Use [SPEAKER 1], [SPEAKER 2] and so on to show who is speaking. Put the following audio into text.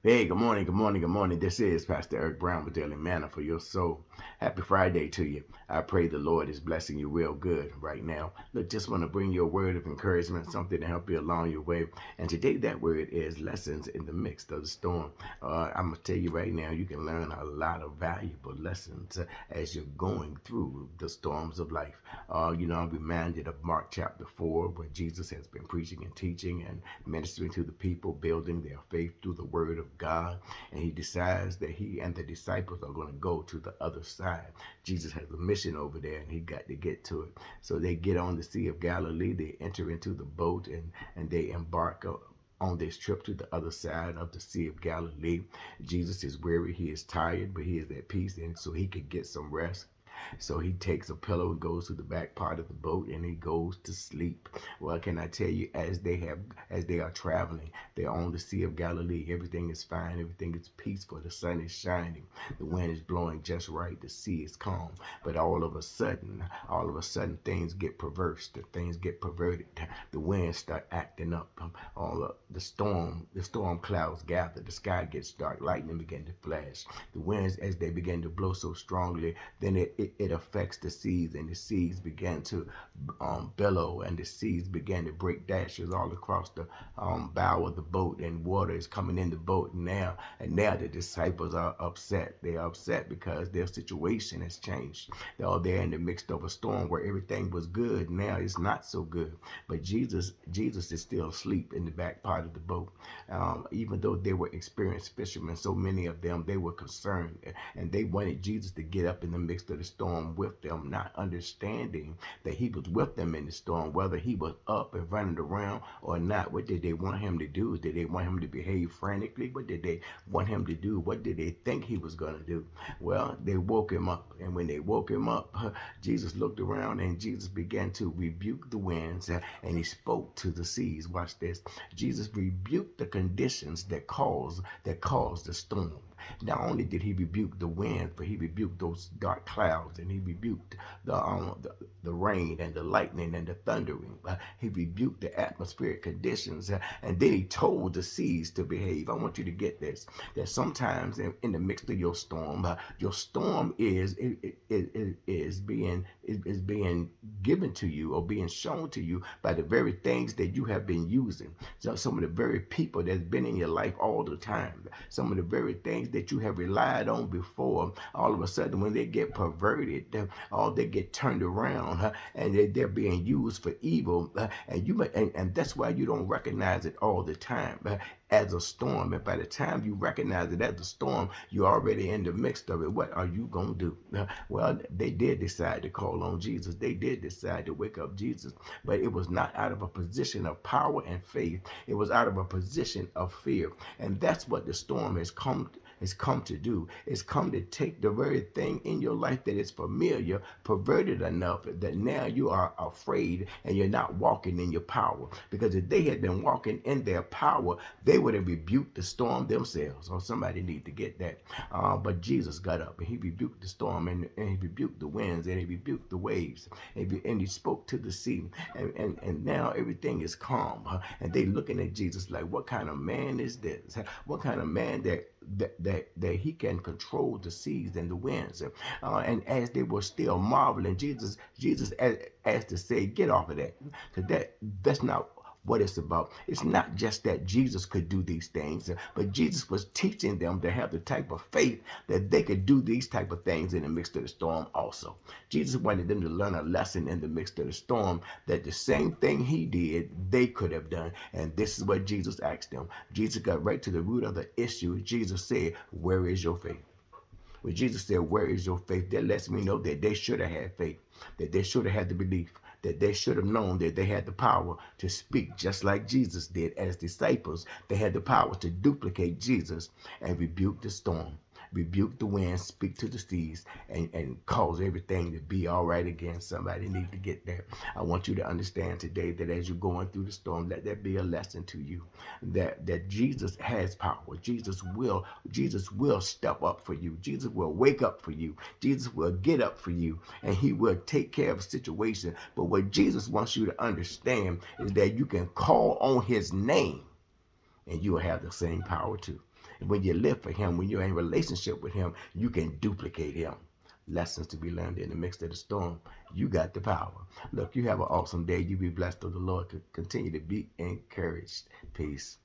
[SPEAKER 1] Hey, good morning, good morning, good morning. This is Pastor Eric Brown with Daily Manna for your soul. Happy Friday to you. I pray the Lord is blessing you real good right now. Look, just want to bring you a word of encouragement, something to help you along your way. And today that word is lessons in the midst of the storm. I'm going to tell you right now, you can learn a lot of valuable lessons as you're going through the storms of life. I'm reminded of Mark chapter 4, where Jesus has been preaching and teaching and ministering to the people, building their faith through the word of God. And he decides that he and the disciples are going to go to the other side. Jesus has a mission over there and he got to get to it. So they get on the Sea of Galilee, they enter into the boat and they embark on this trip to the other side of the Sea of Galilee. Jesus is weary, he is tired, but he is at peace, and so he could get some rest. So he takes a pillow and goes to the back part of the boat and he goes to sleep. Well, can I tell you, as they are traveling, they're on the Sea of Galilee. Everything is fine, everything is peaceful. The sun is shining, the wind is blowing just right, the sea is calm. But all of a sudden, things get perverse. Things get perverted. The winds start acting up. The storm clouds gather. The sky gets dark. Lightning begin to flash. The winds, as they begin to blow so strongly, then it affects the seas, and the seas began to billow, and the seas began to break dashes all across the bow of the boat, and water is coming in the boat now. And now the disciples are upset. They are upset because their situation has changed. They're in the midst of a storm where everything was good. Now it's not so good. But Jesus is still asleep in the back part of the boat. Even though they were experienced fishermen, so many of them, they were concerned, and they wanted Jesus to get up in the midst of the storm with them, not understanding that he was with them in the storm, whether he was up and running around or not. What did they want him to do? Did they want him to behave frantically? What did they want him to do? What did they think he was going to do? Well, they woke him up. And when they woke him up, Jesus looked around and Jesus began to rebuke the winds and he spoke to the seas. Watch this. Jesus rebuked the conditions that caused the storm. Not only did he rebuke the wind, but he rebuked those dark clouds, and he rebuked the rain and the lightning and the thundering. He rebuked the atmospheric conditions, and then he told the seas to behave. I want you to get this: that sometimes in the midst of your storm is being given to you or being shown to you by the very things that you have been using. So some of the very people that's been in your life all the time, some of the very things that you have relied on before, all of a sudden when they get perverted, they get turned around, and they're being used for evil, and that's why you don't recognize it all the time as a storm. And by the time you recognize it as a storm, you're already in the midst of it. What are you going to do? Well, they did decide to call on Jesus. They did decide to wake up Jesus, but it was not out of a position of power and faith. It was out of a position of fear. And that's what the storm has come to do. It's come to take the very thing in your life that is familiar, perverted enough that now you are afraid and you're not walking in your power. Because if they had been walking in their power, they would have rebuked the storm themselves. Or somebody need to get that. But Jesus got up and he rebuked the storm, and he rebuked the winds, and he rebuked the waves, and he spoke to the sea, and now everything is calm. And they looking at Jesus like, what kind of man is this? What kind of man that he can control the seas and the winds? And as they were still marveling, Jesus as to say, get off of that, because that's not what it's about. It's not just that Jesus could do these things, but Jesus was teaching them to have the type of faith that they could do these type of things in the midst of the storm also. Jesus wanted them to learn a lesson in the midst of the storm, that the same thing he did, they could have done. And this is what Jesus asked them. Jesus got right to the root of the issue. Jesus said, where is your faith? When Jesus said, where is your faith? That lets me know that they should have had faith, that they should have had the belief, that they should have known that they had the power to speak just like Jesus did. As disciples, they had the power to duplicate Jesus and rebuke the storm, rebuke the wind, speak to the seas, and cause everything to be all right again. Somebody need to get that. I want you to understand today that as you're going through the storm, let that be a lesson to you, that Jesus has power. Jesus will step up for you. Jesus will wake up for you. Jesus will get up for you, and he will take care of the situation. But what Jesus wants you to understand is that you can call on his name and you will have the same power too. When you live for him, when you're in relationship with him, you can duplicate him. Lessons to be learned in the midst of the storm. You got the power. Look, you have an awesome day. You be blessed of the Lord. Continue to be encouraged. Peace.